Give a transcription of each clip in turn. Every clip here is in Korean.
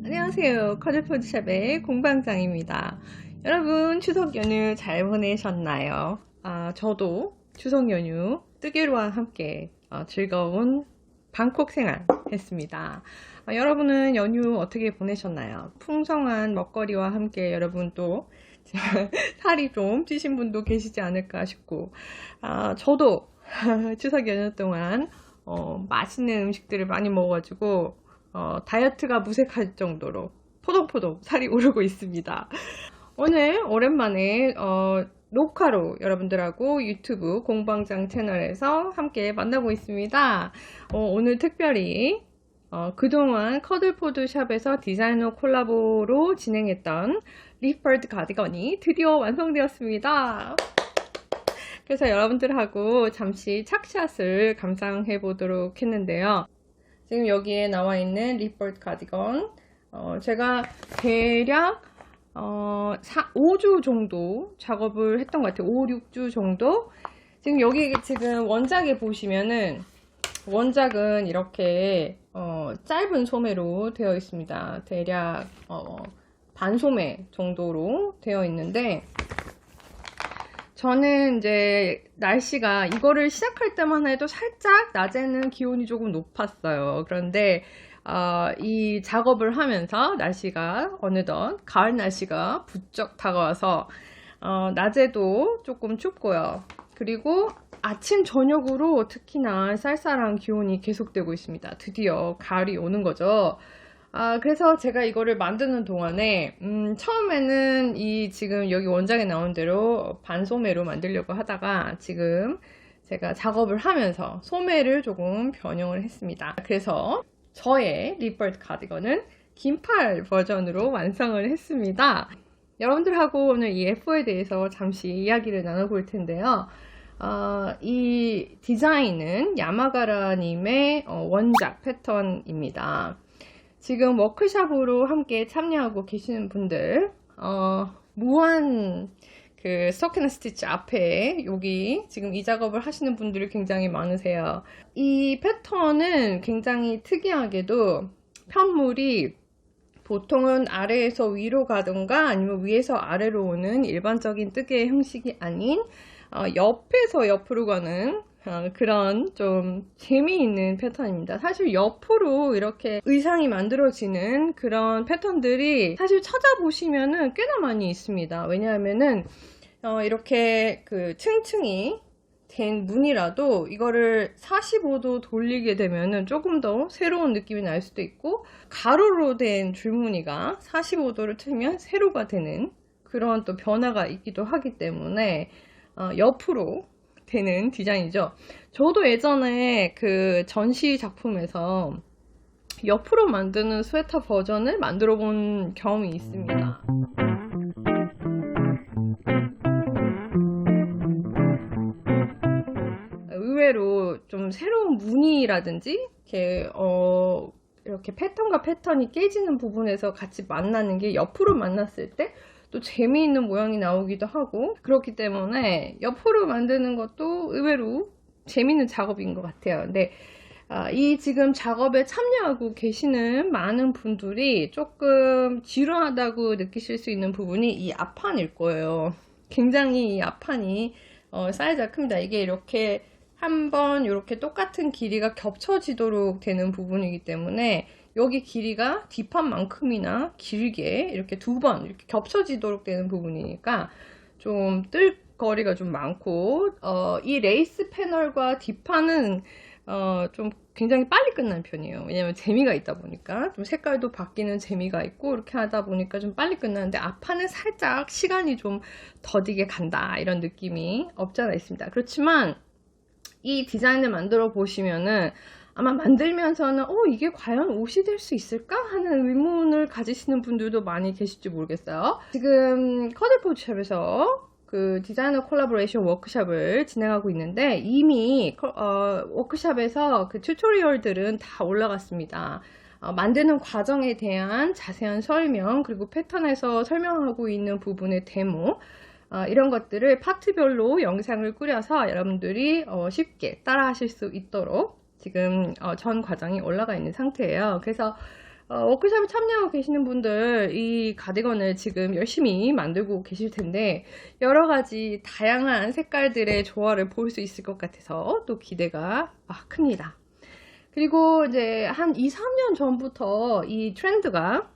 안녕하세요. 커즐푸드샵의 공방장입니다. 여러분 추석 연휴 잘 보내셨나요? 저도 추석 연휴 뜨개로와 함께 즐거운 방콕 생활 했습니다. 여러분은 연휴 어떻게 보내셨나요? 풍성한 먹거리와 함께 여러분 또 살이 좀 찌신 분도 계시지 않을까 싶고, 저도 추석 연휴 동안 맛있는 음식들을 많이 먹어가지고 다이어트가 무색할 정도로 포동포동 살이 오르고 있습니다. 오늘 오랜만에 녹화로 여러분들하고 유튜브 공방장 채널에서 함께 만나고 있습니다. 오늘 특별히 그동안 커즐푸드샵에서 디자이너 콜라보로 진행했던 리퍼드 가디건이 드디어 완성되었습니다. 그래서 여러분들하고 잠시 착샷을 감상해 보도록 했는데요. 지금 여기에 나와 있는 리퍼드 가디건, 제가 대략 5주 정도 작업을 했던 것 같아요. 5, 6주 정도. 지금 여기 지금 원작에 보시면은 원작은 이렇게 짧은 소매로 되어 있습니다. 대략 반소매 정도로 되어 있는데, 저는 이제 날씨가 이거를 시작할 때만 해도 살짝 낮에는 기온이 조금 높았어요. 그런데 이 작업을 하면서 날씨가 어느덧 가을 날씨가 부쩍 다가와서 낮에도 조금 춥고요. 그리고 아침 저녁으로 특히나 쌀쌀한 기온이 계속되고 있습니다. 드디어 가을이 오는 거죠. 그래서 제가 이거를 만드는 동안에 처음에는 이 지금 여기 원작에 나온 대로 반소매로 만들려고 하다가 지금 제가 작업을 하면서 소매를 조금 변형을 했습니다. 그래서 저의 리퍼드 가디건은 긴팔 버전으로 완성을 했습니다. 여러분들하고 오늘 이 F4에 대해서 잠시 이야기를 나눠볼 텐데요. 이 디자인은 야마가라님의 원작 패턴입니다. 지금 워크샵으로 함께 참여하고 계시는 분들, 무한 그 스토킹 스티치 앞에 여기 지금 이 작업을 하시는 분들이 굉장히 많으세요. 이 패턴은 굉장히 특이하게도 편물이 보통은 아래에서 위로 가든가 아니면 위에서 아래로 오는 일반적인 뜨개 형식이 아닌 옆에서 옆으로 가는 그런 좀 재미있는 패턴입니다. 사실 옆으로 이렇게 의상이 만들어지는 그런 패턴들이 사실 찾아보시면은 꽤나 많이 있습니다. 왜냐하면은 이렇게 그 층층이 된 무늬라도 이거를 45도 돌리게 되면은 조금 더 새로운 느낌이 날 수도 있고, 가로로 된 줄무늬가 45도를 틀면 세로가 되는 그런 또 변화가 있기도 하기 때문에 옆으로 되는 디자인이죠. 저도 예전에 그 전시 작품에서 옆으로 만드는 스웨터 버전을 만들어 본 경험이 있습니다. 의외로 좀 새로운 무늬라든지 이렇게 패턴과 패턴이 깨지는 부분에서 같이 만나는 게 옆으로 만났을 때 또 재미있는 모양이 나오기도 하고, 그렇기 때문에 옆으로 만드는 것도 의외로 재미있는 작업인 것 같아요. 근데 이 지금 작업에 참여하고 계시는 많은 분들이 조금 지루하다고 느끼실 수 있는 부분이 이 앞판일 거예요. 굉장히 이 앞판이 사이즈가 큽니다. 이게 이렇게 한번 이렇게 똑같은 길이가 겹쳐지도록 되는 부분이기 때문에 여기 길이가 뒷판만큼이나 길게 이렇게 두 번 이렇게 겹쳐지도록 되는 부분이니까 좀 뜰 거리가 좀 많고, 이 레이스 패널과 뒷판은 좀 굉장히 빨리 끝나는 편이에요. 왜냐면 재미가 있다 보니까 좀 색깔도 바뀌는 재미가 있고 이렇게 하다 보니까 좀 빨리 끝나는데, 앞판은 살짝 시간이 좀 더디게 간다 이런 느낌이 없잖아 있습니다. 그렇지만 이 디자인을 만들어 보시면은 아마 만들면서는 이게 과연 옷이 될 수 있을까 하는 의문을 가지시는 분들도 많이 계실지 모르겠어요. 지금 커즐푸드샵에서 그 디자이너 콜라보레이션 워크샵을 진행하고 있는데, 이미 워크샵에서 그 튜토리얼들은 다 올라갔습니다. 만드는 과정에 대한 자세한 설명, 그리고 패턴에서 설명하고 있는 부분의 데모, 이런 것들을 파트별로 영상을 꾸려서 여러분들이 쉽게 따라 하실 수 있도록 지금 전 과정이 올라가 있는 상태예요. 그래서 워크숍에 참여하고 계시는 분들 이 가디건을 지금 열심히 만들고 계실 텐데 여러 가지 다양한 색깔들의 조화를 볼 수 있을 것 같아서 또 기대가 큽니다. 그리고 이제 한 2, 3년 전부터 이 트렌드가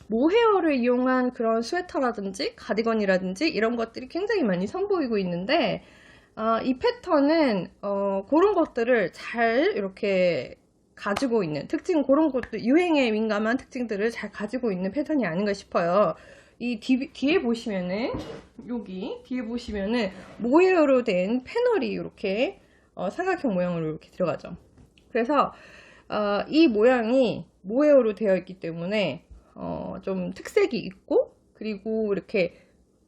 모헤어를 이용한 그런 스웨터라든지 가디건이라든지 이런 것들이 굉장히 많이 선보이고 있는데 이 패턴은 그런 것들을 잘 이렇게 가지고 있는 특징, 그런 것들, 유행에 민감한 특징들을 잘 가지고 있는 패턴이 아닌가 싶어요. 이 뒤에 보시면은, 여기 뒤에 보시면은 모헤어로 된 패널이 이렇게 삼각형 모양으로 이렇게 들어가죠. 그래서 이 모양이 모헤어로 되어 있기 때문에 좀 특색이 있고, 그리고 이렇게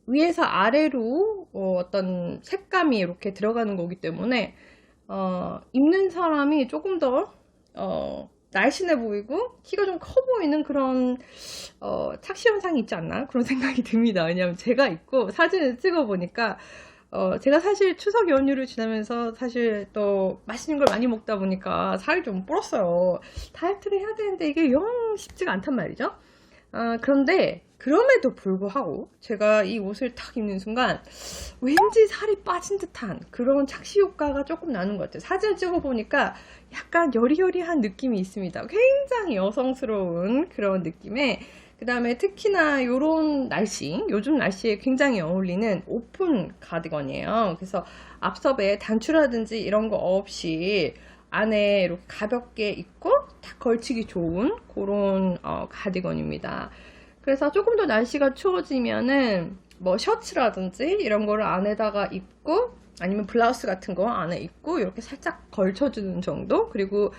위에서 아래로 어떤 색감이 이렇게 들어가는 거기 때문에 입는 사람이 조금 더 날씬해 보이고 키가 좀 커 보이는 그런 착시 현상이 있지 않나 그런 생각이 듭니다. 왜냐하면 제가 입고 사진을 찍어 보니까 제가 사실 추석 연휴를 지나면서 사실 또 맛있는 걸 많이 먹다 보니까 살이 좀 불었어요. 다이어트를 해야 되는데 이게 영 쉽지가 않단 말이죠. 그런데 그럼에도 불구하고 제가 이 옷을 딱 입는 순간 왠지 살이 빠진 듯한 그런 착시 효과가 조금 나는 것 같아요. 사진을 찍어 보니까 약간 여리여리한 느낌이 있습니다. 굉장히 여성스러운 그런 느낌에, 그 다음에 특히나 요런 날씨, 요즘 날씨에 굉장히 어울리는 오픈 가디건이에요. 그래서 앞섭에 단추라든지 이런 거 없이 안에 이렇게 가볍게 입고 딱 걸치기 좋은 그런 가디건입니다. 그래서 조금 더 날씨가 추워지면은 뭐 셔츠라든지 이런 거를 안에다가 입고 아니면 블라우스 같은 거 안에 입고 이렇게 살짝 걸쳐주는 정도. 그리고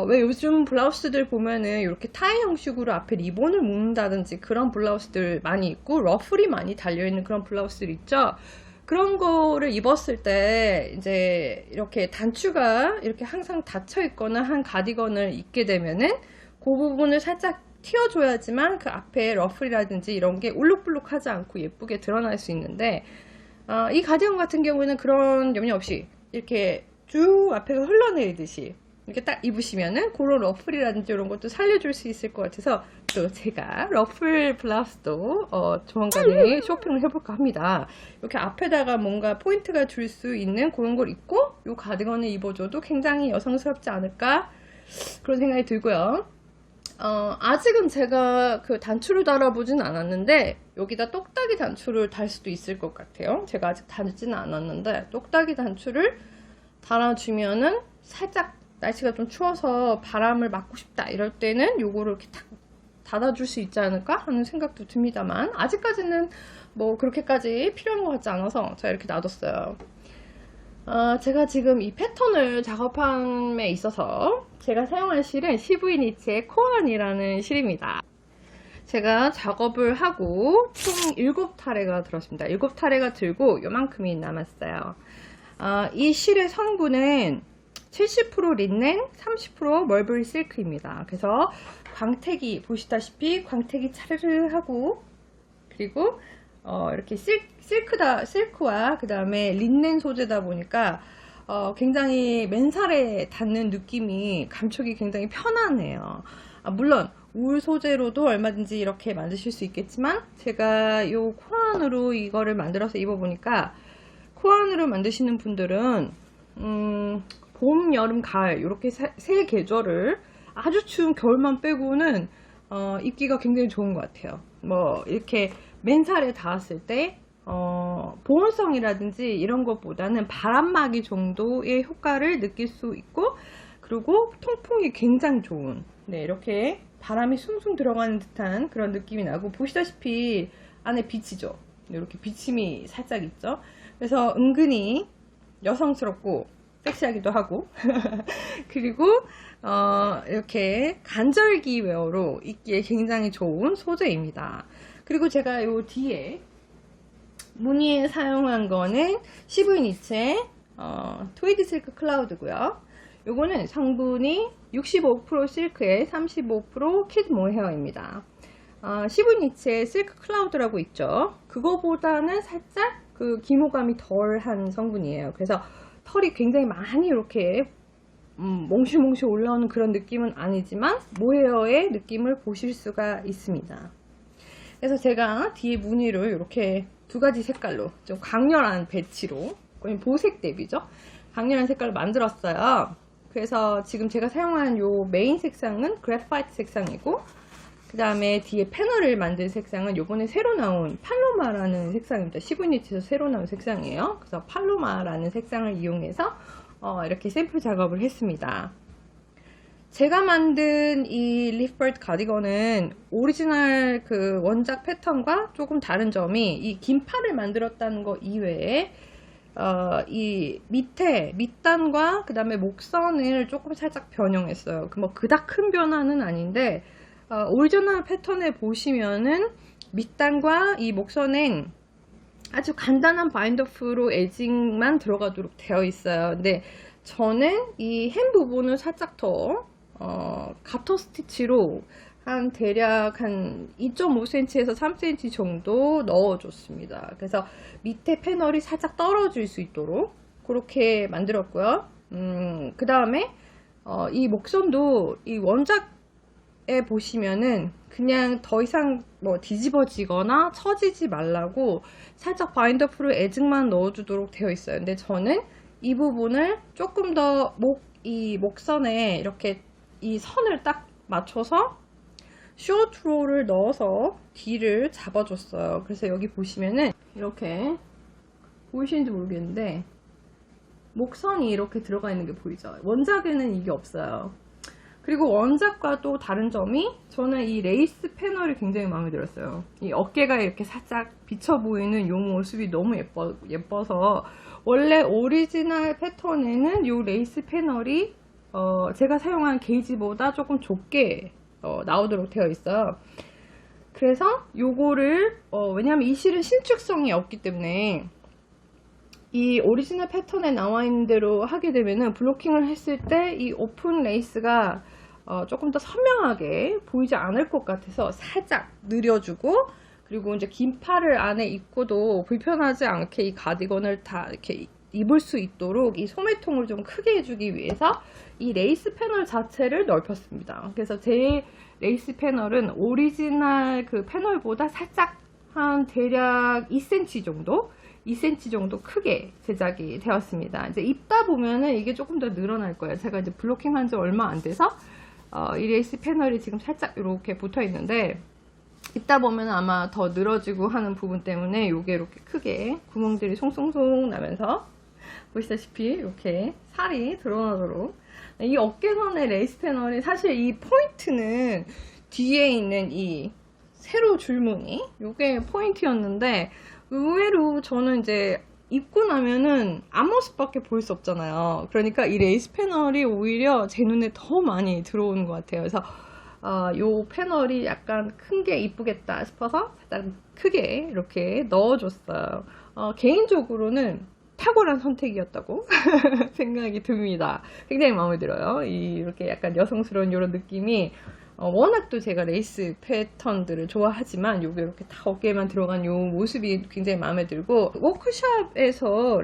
왜 요즘 블라우스들 보면은 이렇게 타이 형식으로 앞에 리본을 묶는다든지 그런 블라우스들 많이 있고 러플이 많이 달려있는 그런 블라우스들 있죠. 그런 거를 입었을 때 이제 이렇게 단추가 이렇게 항상 닫혀 있거나 한 가디건을 입게 되면은 그 부분을 살짝 튀어줘야지만 그 앞에 러플이라든지 이런 게 울룩불룩하지 않고 예쁘게 드러날 수 있는데 이 가디건 같은 경우에는 그런 염려 없이 이렇게 쭉 앞에가 흘러내리듯이 이렇게 딱 입으시면은 그런 러플이라든지 이런 것도 살려줄 수 있을 것 같아서 또 제가 러플 블라우스도 조만간에 쇼핑을 해볼까 합니다. 이렇게 앞에다가 뭔가 포인트가 줄 수 있는 그런 걸 입고 이 가디건을 입어줘도 굉장히 여성스럽지 않을까 그런 생각이 들고요. 아직은 제가 그 단추를 달아보진 않았는데 여기다 똑딱이 단추를 달 수도 있을 것 같아요. 제가 아직 달지는 않았는데 똑딱이 단추를 달아주면은 살짝 날씨가 좀 추워서 바람을 맞고 싶다 이럴 때는 요거를 이렇게 탁 닫아줄 수 있지 않을까 하는 생각도 듭니다만 아직까지는 뭐 그렇게까지 필요한 것 같지 않아서 제가 이렇게 놔뒀어요. 제가 지금 이 패턴을 작업함에 있어서 제가 사용한 실은 CV 니치의 코안이라는 실입니다. 제가 작업을 하고 총 7타래가 들었습니다. 7타래가 들고 요만큼이 남았어요. 이 실의 성분은 70% 린넨, 30% 멀브리 실크입니다. 그래서 광택이 보시다시피 광택이 차르르 하고 그리고 이렇게 실크와 그 다음에 린넨 소재다 보니까 굉장히 맨살에 닿는 느낌이 감촉이 굉장히 편안해요. 물론 울 소재로도 얼마든지 이렇게 만드실 수 있겠지만 제가 이 코안으로 이거를 만들어서 입어보니까 코안으로 만드시는 분들은 봄, 여름, 가을 이렇게 세 계절을 아주 추운 겨울만 빼고는 입기가 굉장히 좋은 것 같아요. 뭐 이렇게 맨살에 닿았을 때 보온성이라든지 이런 것보다는 바람막이 정도의 효과를 느낄 수 있고 그리고 통풍이 굉장히 좋은 이렇게 바람이 숭숭 들어가는 듯한 그런 느낌이 나고 보시다시피 안에 비치죠. 이렇게 비침이 살짝 있죠. 그래서 은근히 여성스럽고 섹시하기도 하고 그리고 이렇게 간절기 웨어로 입기에 굉장히 좋은 소재입니다. 그리고 제가 요 뒤에 무늬에 사용한 거는 CV 니치의 트위드 실크 클라우드고요. 요거는 성분이 65% 실크에 35% 키드 모헤어입니다. CV 니치의 실크 클라우드라고 있죠. 그거보다는 살짝 그 기모감이 덜한 성분이에요. 그래서 털이 굉장히 많이 이렇게 몽실몽실 올라오는 그런 느낌은 아니지만 모헤어의 느낌을 보실 수가 있습니다. 그래서 제가 뒤에 무늬를 이렇게 두 가지 색깔로 좀 강렬한 배치로, 거의 보색 대비죠, 강렬한 색깔로 만들었어요. 그래서 지금 제가 사용한 요 메인 색상은 그래파이트 색상이고, 그 다음에 뒤에 패널을 만든 색상은 요번에 새로 나온 팔로마라는 색상입니다. 시그니치에서 새로 나온 색상이에요. 그래서 팔로마라는 색상을 이용해서 이렇게 샘플 작업을 했습니다. 제가 만든 이 리프버드 가디건은 오리지널 그 원작 패턴과 조금 다른 점이, 이 긴팔을 만들었다는 거 이외에 이 밑단과 그 다음에 목선을 조금 살짝 변형했어요. 뭐 그닥 큰 변화는 아닌데, 오리지널 패턴에 보시면은 밑단과 이 목선엔 아주 간단한 바인더프로 에징만 들어가도록 되어 있어요. 근데 저는 이 hem 부분을 살짝 더 가터 스티치로 대략 한 2.5cm에서 3cm 정도 넣어줬습니다. 그래서 밑에 패널이 살짝 떨어질 수 있도록 그렇게 만들었고요. 그 다음에 이 목선도 이 원작에 보시면은 그냥 더 이상 뭐 뒤집어지거나 처지지 말라고 살짝 바인더프로 에징만 넣어주도록 되어 있어요. 근데 저는 이 부분을 조금 더 이 목선에 이렇게 이 선을 딱 맞춰서 쇼트롤을 넣어서 뒤를 잡아줬어요. 그래서 여기 보시면은 이렇게 보이시는지 모르겠는데 목선이 이렇게 들어가 있는 게 보이죠? 원작에는 이게 없어요. 그리고 원작과 또 다른 점이, 저는 이 레이스 패널이 굉장히 마음에 들었어요. 이 어깨가 이렇게 살짝 비쳐 보이는 이 모습이 너무 예뻐서, 원래 오리지널 패턴에는 이 레이스 패널이 제가 사용한 게이지보다 조금 좁게 나오도록 되어 있어요. 그래서 요거를 왜냐면 이 실은 신축성이 없기 때문에 이 오리지널 패턴에 나와 있는 대로 하게 되면은 블로킹을 했을 때 이 오픈 레이스가 조금 더 선명하게 보이지 않을 것 같아서 살짝 늘려주고, 그리고 이제 긴 팔을 안에 입고도 불편하지 않게 이 가디건을 다 이렇게 입을 수 있도록 이 소매통을 좀 크게 해주기 위해서 이 레이스 패널 자체를 넓혔습니다. 그래서 제 레이스 패널은 오리지널 그 패널보다 살짝 한 대략 2cm 정도 크게 제작이 되었습니다. 이제 입다 보면은 이게 조금 더 늘어날 거예요. 제가 이제 블로킹 한 지 얼마 안 돼서 이 레이스 패널이 지금 살짝 이렇게 붙어 있는데, 입다 보면 아마 더 늘어지고 하는 부분 때문에 이게 이렇게 크게 구멍들이 송송송 나면서 보시다시피 이렇게 살이 드러나도록. 이 어깨선의 레이스 패널이, 사실 이 포인트는 뒤에 있는 이 세로 줄무늬, 이게 포인트였는데 의외로 저는 이제 입고 나면은 앞모습밖에 볼 수 없잖아요. 그러니까 이 레이스 패널이 오히려 제 눈에 더 많이 들어오는 것 같아요. 그래서 요 패널이 약간 큰 게 이쁘겠다 싶어서 살짝 크게 이렇게 넣어줬어요. 개인적으로는 탁월한 선택이었다고 생각이 듭니다. 굉장히 마음에 들어요. 이렇게 약간 여성스러운 이런 느낌이, 워낙 또 제가 레이스 패턴들을 좋아하지만 요게 이렇게 다 어깨에만 들어간 요 모습이 굉장히 마음에 들고, 워크샵에서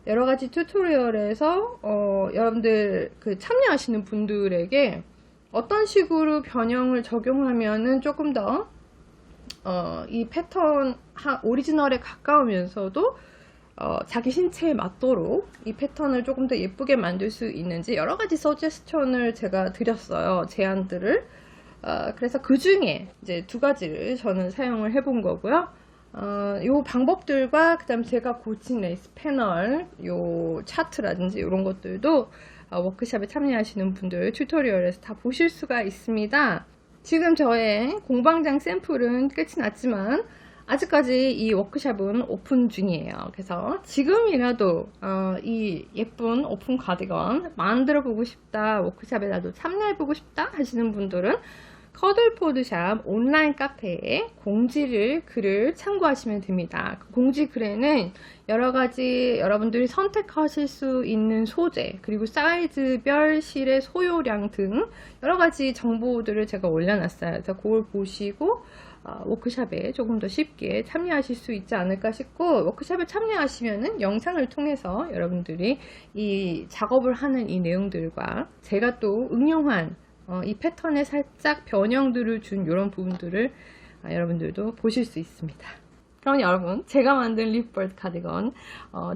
여러 가지 튜토리얼에서 여러분들 그 참여하시는 분들에게 어떤 식으로 변형을 적용하면은 조금 더 이 패턴 오리지널에 가까우면서도 자기 신체에 맞도록 이 패턴을 조금 더 예쁘게 만들 수 있는지 여러 가지 서제스천을 제가 드렸어요. 제안들을. 그래서 그 중에 이제 두 가지를 저는 사용을 해본 거고요. 요 방법들과 그 다음 제가 고친 레이스 패널, 요 차트라든지 이런 것들도 워크샵에 참여하시는 분들 튜토리얼에서 다 보실 수가 있습니다. 지금 저의 공방장 샘플은 끝이 났지만 아직까지 이 워크샵은 오픈 중이에요. 그래서 지금이라도 이 예쁜 오픈 가디건 만들어 보고 싶다, 워크샵에 나도 참여해 보고 싶다 하시는 분들은 커들포드샵 온라인 카페에 글을 참고하시면 됩니다. 그 공지 글에는 여러가지 여러분들이 선택하실 수 있는 소재, 그리고 사이즈별 실의 소요량 등 여러가지 정보들을 제가 올려놨어요. 그래서 그걸 보시고 워크샵에 조금 더 쉽게 참여하실 수 있지 않을까 싶고, 워크샵에 참여하시면은 영상을 통해서 여러분들이 이 작업을 하는 이 내용들과 제가 또 응용한 이 패턴에 살짝 변형들을 준 이런 부분들을 여러분들도 보실 수 있습니다. 그럼 여러분, 제가 만든 리프버드 카디건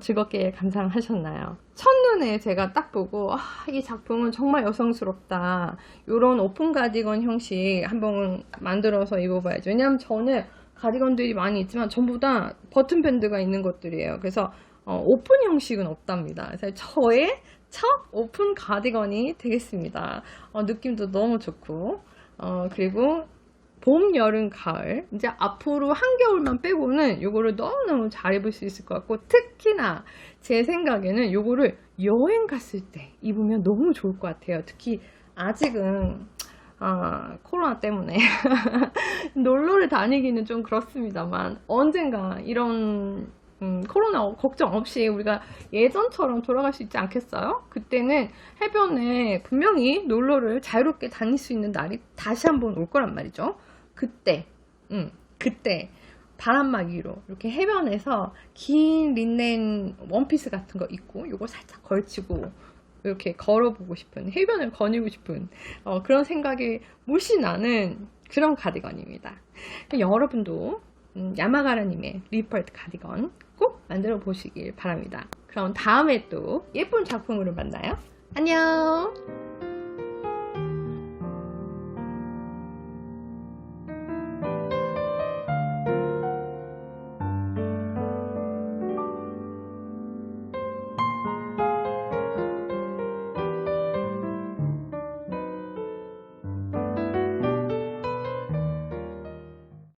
즐겁게 감상하셨나요? 첫눈에 제가 딱 보고 이 작품은 정말 여성스럽다, 이런 오픈 카디건 형식 한번 만들어서 입어봐야죠. 왜냐면 저는 카디건들이 많이 있지만 전부 다 버튼 밴드가 있는 것들이에요. 그래서 오픈 형식은 없답니다. 그래서 저의 첫 오픈 카디건이 되겠습니다. 느낌도 너무 좋고, 그리고 봄, 여름, 가을, 이제 앞으로 한겨울만 빼고는 요거를 너무너무 잘 입을 수 있을 것 같고, 특히나 제 생각에는 요거를 여행 갔을 때 입으면 너무 좋을 것 같아요. 특히 아직은 코로나 때문에 놀러를 다니기는 좀 그렇습니다만, 언젠가 이런 코로나 걱정 없이 우리가 예전처럼 돌아갈 수 있지 않겠어요? 그때는 해변에 분명히 놀러를 자유롭게 다닐 수 있는 날이 다시 한번 올 거란 말이죠. 그때 바람막이로 이렇게 해변에서 긴 린넨 원피스 같은 거 입고 요거 살짝 걸치고 이렇게 걸어보고 싶은, 해변을 거니고 싶은 그런 생각이 물씬 나는 그런 카디건입니다. 여러분도 야마가라님의 리퍼트 카디건 꼭 만들어 보시길 바랍니다. 그럼 다음에 또 예쁜 작품으로 만나요. 안녕.